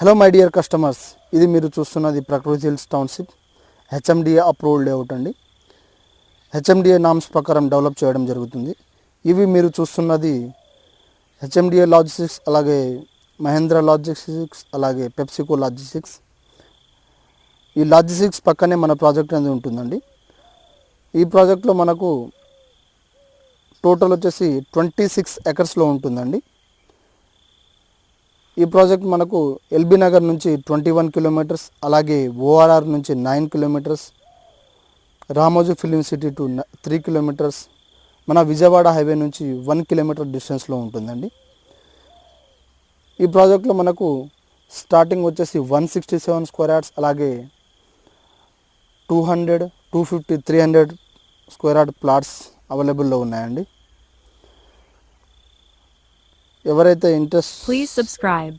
Hello my dear customers, ఇది మీరు చూస్తున్నది ప్రకృతి hills township HMDA approved layout అండి. హెచ్ఎండిఏ నామ్స్ ప్రకారం డెవలప్ చేయడం జరుగుతుంది. ఇవి మీరు చూస్తున్నది హెచ్ఎండిఏ లాజిస్టిక్స్, అలాగే మహేంద్ర లాజిస్టిక్స్, అలాగే పెప్సికో లాజిస్టిక్స్. ఈ లాజిస్టిక్స్ పక్కనే మన ప్రాజెక్ట్ అనేది ఉంటుందండి. ఈ ప్రాజెక్ట్లో మనకు టోటల్ వచ్చేసి 26 ఎకర్స్లో ఉంటుందండి. ఈ ప్రాజెక్ట్ మనకు ఎల్బీ నగర్ నుంచి 21 కిలోమీటర్స్, అలాగే ఓఆర్ఆర్ నుంచి 9 kilometres, Ramoji film city to 3 kilometres, మన విజయవాడ హైవే నుంచి 1 కిలోమీటర్ డిస్టెన్స్లో ఉంటుందండి. ఈ ప్రాజెక్ట్లో మనకు స్టార్టింగ్ వచ్చేసి 167 స్క్వేర్ యార్డ్స్, అలాగే 200, 250, 300 స్క్వేర్ యార్డ్ ప్లాట్స్ అవైలబుల్లో ఉన్నాయండి. ఎవరైతే Please subscribe.